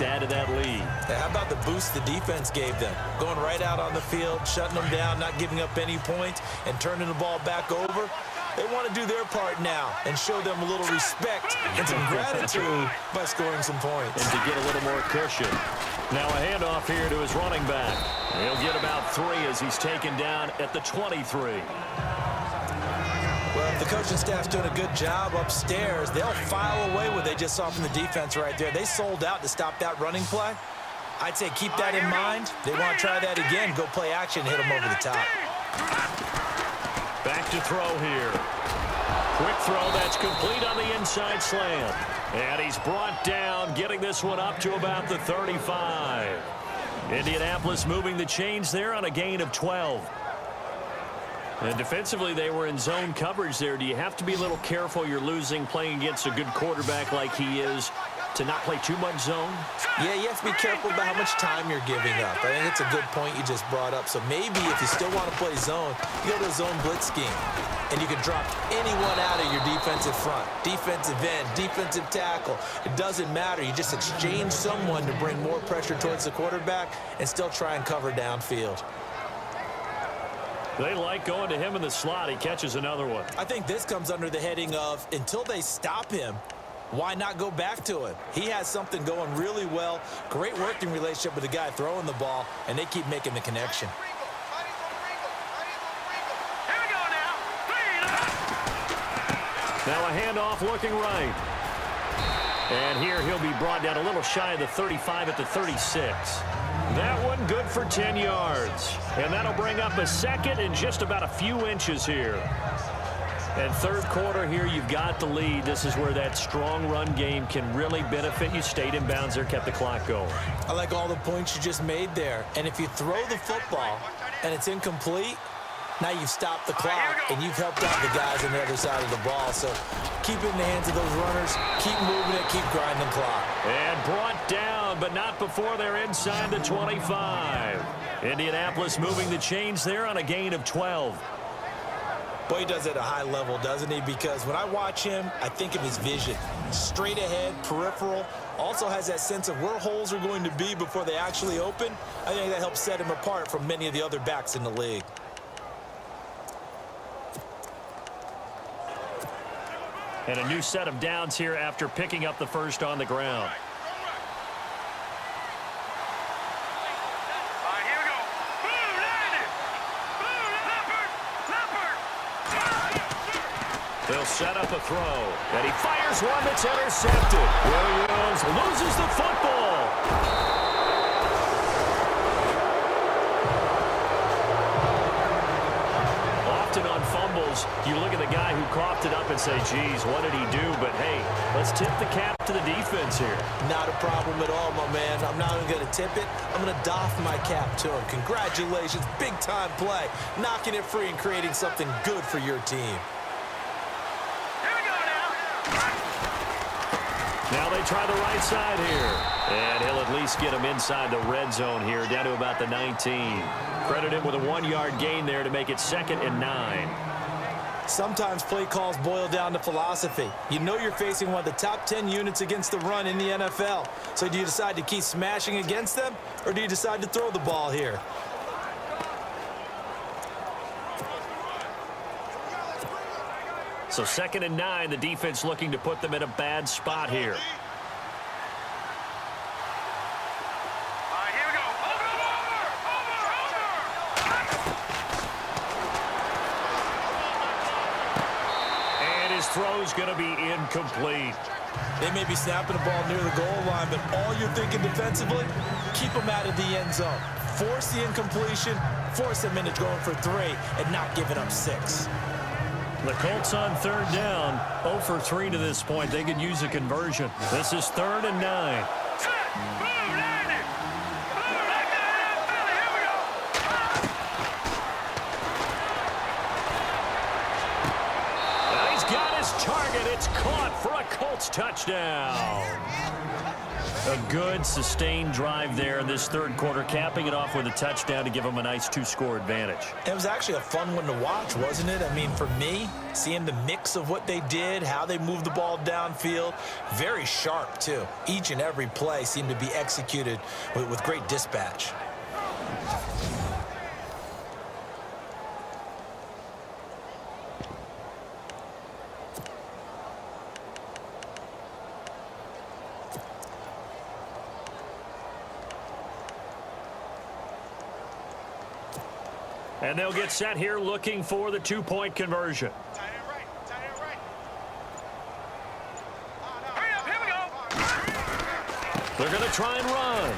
to add to that lead. Hey, how about the boost the defense gave them? Going right out on the field, shutting them down, not giving up any points, and turning the ball back over. They want to do their part now and show them a little respect and some gratitude by scoring some points. And to get a little more cushion. Now a handoff here to his running back. He'll get about 3 as he's taken down at the 23. Well, if the coaching staff's doing a good job upstairs, they'll file away what they just saw from the defense right there. They sold out to stop that running play. I'd say keep that in mind. They want to try that again, go play action, hit them over the top. Back to throw here. Quick throw that's complete on the inside slant. And he's brought down, getting this one up to about the 35. Indianapolis moving the chains there on a gain of 12. And defensively, they were in zone coverage there. Do you have to be a little careful? You're losing playing against a good quarterback like he is to not play too much zone? Yeah, you have to be careful about how much time you're giving up. I think it's a good point you just brought up. So maybe if you still want to play zone, you go to a zone blitz scheme. And you can drop anyone out of your defensive front. Defensive end, defensive tackle. It doesn't matter. You just exchange someone to bring more pressure towards the quarterback and still try and cover downfield. They like going to him in the slot. He catches another one. I think this comes under the heading of until they stop him, why not go back to him? He has something going really well. Great working relationship with the guy throwing the ball, and they keep making the connection. Now a handoff looking right. And here he'll be brought down a little shy of the 35 at the 36. That one good for 10 yards. And that'll bring up a second and just about a few inches here. And third quarter here, you've got the lead. This is where that strong run game can really benefit you. Stayed in bounds there, kept the clock going. I like all the points you just made there. And if you throw the football and it's incomplete, now you've stopped the clock and you've helped out the guys on the other side of the ball. So keep it in the hands of those runners. Keep moving it. Keep grinding the clock. And brought down, but not before they're inside the 25. Indianapolis moving the chains there on a gain of 12. Boy, he does it at a high level, doesn't he? Because when I watch him, I think of his vision. Straight ahead, peripheral. Also has that sense of where holes are going to be before they actually open. I think that helps set him apart from many of the other backs in the league. And a new set of downs here after picking up the first on the ground. They'll set up a throw, and he fires one that's intercepted. Williams loses the football. Often on fumbles, you look at the guy who coughed it up and say, geez, what did he do? But, hey, let's tip the cap to the defense here. Not a problem at all, my man. I'm not even going to tip it. I'm going to doff my cap to him. Congratulations, big-time play. Knocking it free and creating something good for your team. Now they try the right side here. And he'll at least get him inside the red zone here, down to about the 19. Credit him with a 1-yard gain there to make it 2nd and 9. Sometimes play calls boil down to philosophy. You know you're facing one of the top 10 units against the run in the NFL. So do you decide to keep smashing against them, or do you decide to throw the ball here? So 2nd and 9, the defense looking to put them in a bad spot here. And his throw's going to be incomplete. They may be snapping the ball near the goal line, but all you're thinking defensively, keep them out of the end zone. Force the incompletion, force them into going for 3, and not giving up 6. The Colts on 3rd down, 0 for 3 to this point. They could use a conversion. This is 3rd and 9. He's got his target. It's caught for a Colts touchdown. A good, sustained drive there in this third quarter, capping it off with a touchdown to give them a nice two-score advantage. It was actually a fun one to watch, wasn't it? I mean, for me, seeing the mix of what they did, how they moved the ball downfield, very sharp, too. Each and every play seemed to be executed with great dispatch. And they'll get set here looking for the two-point conversion. They're going to try and run.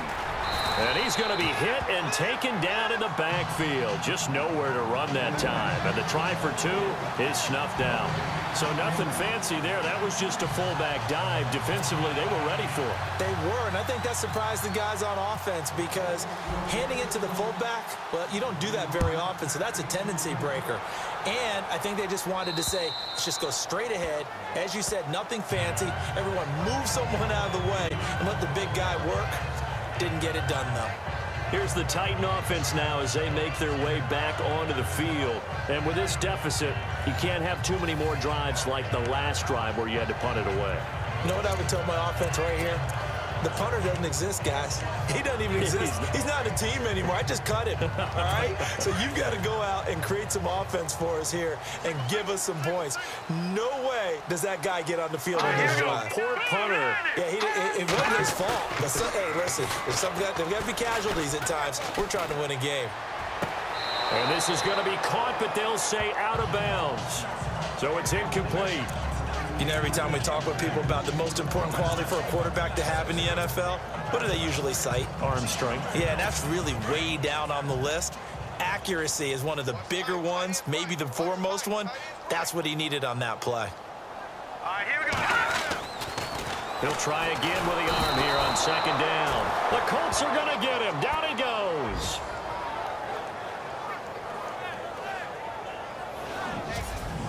And he's going to be hit and taken down in the backfield. Just nowhere to run that time. And the try for two is snuffed out. So nothing fancy there. That was just a fullback dive. Defensively, they were ready for it. They were, and I think that surprised the guys on offense because handing it to the fullback, well, you don't do that very often, so that's a tendency breaker. And I think they just wanted to say, let's just go straight ahead. As you said, nothing fancy. Everyone move someone out of the way and let the big guy work. Didn't get it done, though. Here's the Titan offense now as they make their way back onto the field. And with this deficit, you can't have too many more drives like the last drive where you had to punt it away. You know what I would tell my offense right here? The punter doesn't exist, guys. He doesn't even exist. He's not a team anymore. I just cut him, all right? So you've got to go out and create some offense for us here and give us some points. No way does that guy get on the field on this drive. Poor punter. Yeah, it wasn't his fault. But hey, listen, there's got to be casualties at times. We're trying to win a game. And this is going to be caught, but they'll say out of bounds. So it's incomplete. You know, every time we talk with people about the most important quality for a quarterback to have in the NFL, what do they usually cite? Arm strength. Yeah, and that's really way down on the list. Accuracy is one of the bigger ones, maybe the foremost one. That's what he needed on that play. All right, here we go. He'll try again with the arm here on second down. The Colts are going to get him. Down he goes.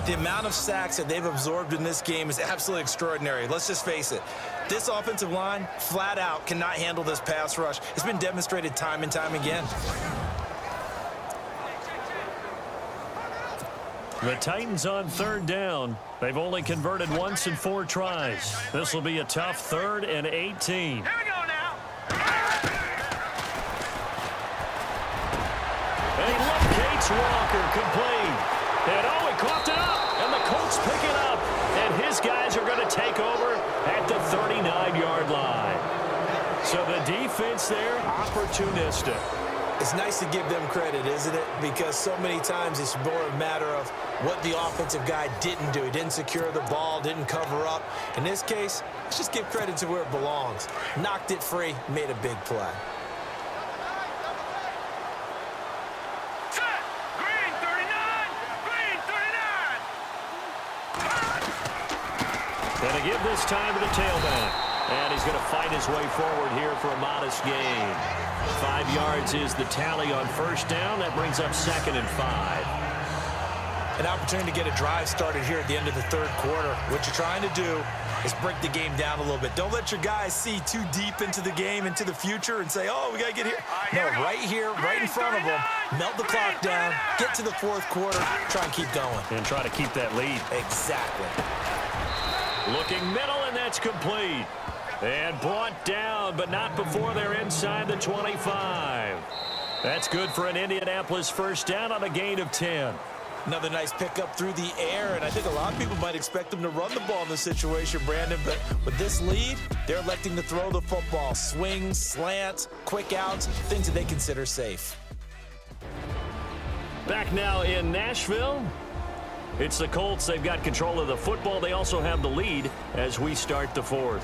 The amount of sacks that they've absorbed in this game is absolutely extraordinary. Let's just face it. This offensive line, flat out, cannot handle this pass rush. It's been demonstrated time and time again. The Titans on third down. They've only converted once in 4 tries. This will be a tough 3rd and 18. Here we go now. And he locates Walker, complete. And oh, he coughed it up, and the Colts pick it up. And his guys are going to take over at the 39-yard line. So the defense there, opportunistic. It's nice to give them credit, isn't it? Because so many times it's more a matter of what the offensive guy didn't do. He didn't secure the ball, didn't cover up. In this case, let's just give credit to where it belongs. Knocked it free, made a big play. Going to give this time to the tailback. And he's going to fight his way forward here for a modest gain. 5 yards is the tally on first down. That brings up 2nd and 5. An opportunity to get a drive started here at the end of the third quarter. What you're trying to do is break the game down a little bit. Don't let your guys see too deep into the game, into the future, and say, oh, we got to get here. No, right here, right in front of them, melt the clock down, get to the fourth quarter, try and keep going. And try to keep that lead. Exactly. Looking middle, and that's complete. And brought down, but not before they're inside the 25. That's good for an Indianapolis first down on a gain of 10. Another nice pickup through the air, and I think a lot of people might expect them to run the ball in this situation, Brandon, but with this lead, they're electing to throw the football. Swings, slants, quick outs, things that they consider safe. Back now in Nashville. It's the Colts. They've got control of the football. They also have the lead as we start the 4th.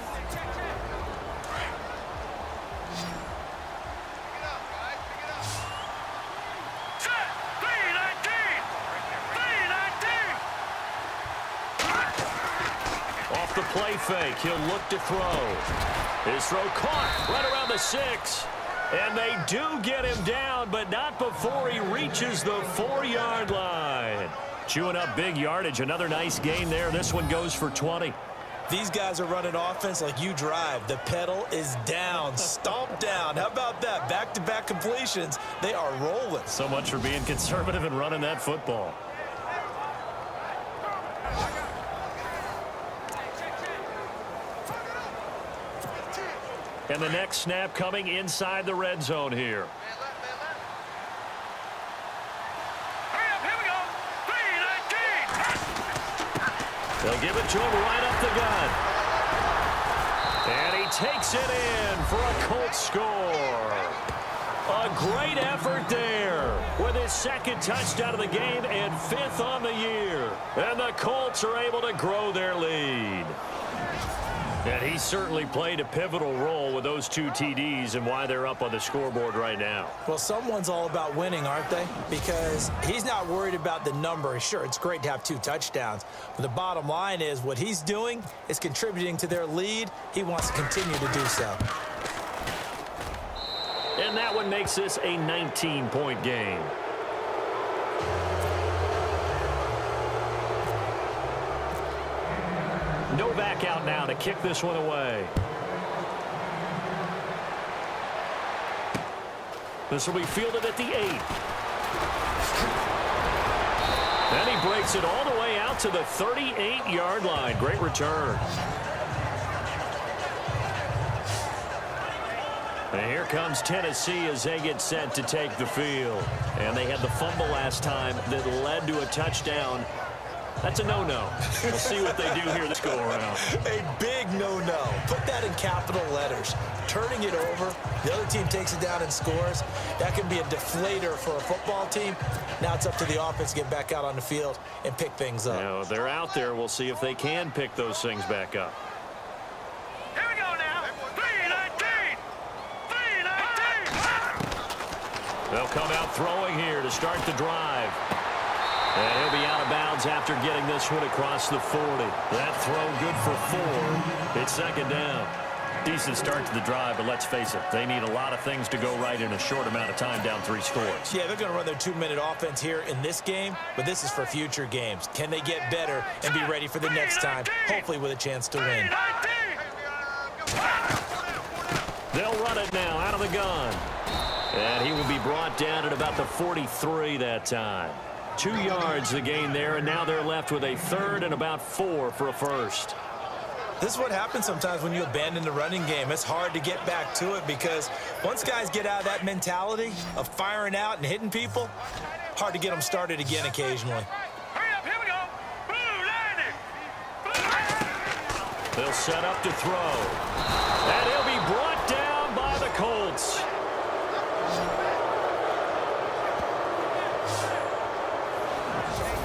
Off the play fake, he'll look to throw. His throw caught right around the 6. And they do get him down, but not before he reaches the 4-yard line. Chewing up big yardage. Another nice gain there. This one goes for 20. these guys are running offense like you drive. The pedal is down, stomp down. How about that? Back-to-back completions. They are rolling. So much for being conservative and running that football. And the next snap coming inside the red zone here. Hurry up, here we go. 3-19. They'll give it to him right up the gut. And he takes it in for a Colts score. A great effort there with his second touchdown of the game and 5th on the year. And the Colts are able to grow their lead. And he certainly played a pivotal role with those 2 TDs and why they're up on the scoreboard right now. Well, someone's all about winning, aren't they? Because he's not worried about the number. Sure, it's great to have 2 touchdowns. But the bottom line is what he's doing is contributing to their lead. He wants to continue to do so. And that one makes this a 19-point game. Novak out now to kick this one away. This will be fielded at the 8. And he breaks it all the way out to the 38-yard line. Great return. And here comes Tennessee as they get set to take the field. And they had the fumble last time that led to a touchdown. That's a no-no. We'll see what they do here this go-around. A big no-no. Put that in capital letters. Turning it over, the other team takes it down and scores. That can be a deflator for a football team. Now it's up to the offense to get back out on the field and pick things up. Now, they're out there. We'll see if they can pick those things back up. Here we go now. 3-19. 3-19. They'll come out throwing here to start the drive. And he'll be out of bounds after getting this one across the 40. That throw good for 4. It's second down. Decent start to the drive, but let's face it, they need a lot of things to go right in a short amount of time down 3 scores. Yeah, they're going to run their 2-minute offense here in this game, but this is for future games. Can they get better and be ready for the next time, hopefully with a chance to win? They'll run it now out of the gun. And he will be brought down at about the 43 that time. 2 yards the gain there, and now they're left with a 3rd and about 4 for a first. This is what happens sometimes when you abandon the running game. It's hard to get back to it because once guys get out of that mentality of firing out and hitting people, hard to get them started again occasionally. Hurry up, here we go. Blue 90. They'll set up to throw. And he'll be brought down by the Colts.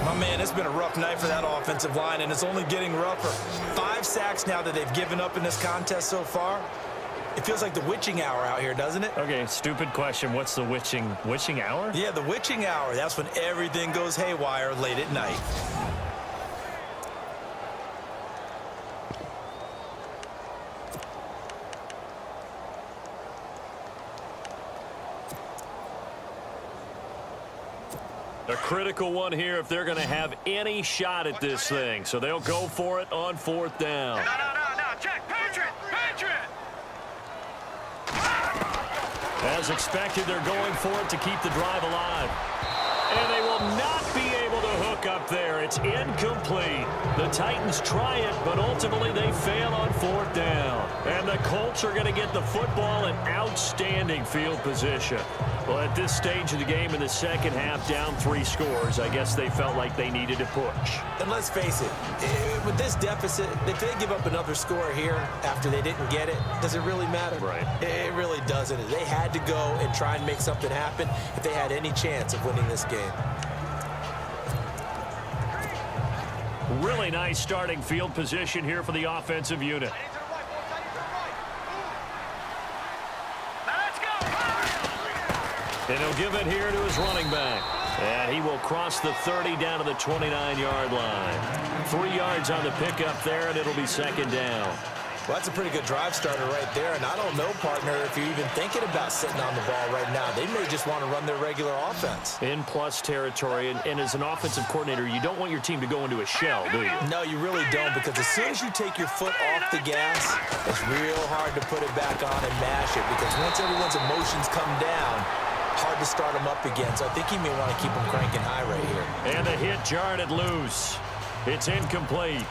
My man, it's been a rough night for that offensive line, and it's only getting rougher. 5 sacks now that they've given up in this contest so far. It feels like the witching hour out here, doesn't it? Okay, stupid question. What's the witching hour? Yeah, the witching hour. That's when everything goes haywire late at night. A critical one here if they're going to have any shot at this thing. So they'll go for it on 4th down. No, check. Patriot. As expected, they're going for it to keep the drive alive. And they will not be able to hook up there. It's incomplete. The Titans try it, but ultimately they fail on 4th down. And the Colts are going to get the football in outstanding field position. Well, at this stage of the game in the second half, down 3 scores, I guess they felt like they needed to push. And let's face it, with this deficit, if they give up another score here after they didn't get it, does it really matter? Right. It really doesn't. They had to go and try and make something happen if they had any chance of winning this game. Really nice starting field position here for the offensive unit. And he'll give it here to his running back. And he will cross the 30 down to the 29-yard line. 3 yards on the pickup there, and it'll be second down. Well, that's a pretty good drive starter right there. And I don't know, partner, if you're even thinking about sitting on the ball right now. They may just want to run their regular offense. In plus territory, and as an offensive coordinator, you don't want your team to go into a shell, do you? No, you really don't, because as soon as you take your foot off the gas, it's real hard to put it back on and mash it, because once everyone's emotions come down, hard to start them up again. So I think you may want to keep them cranking high right here. And the hit jarred it loose. It's incomplete.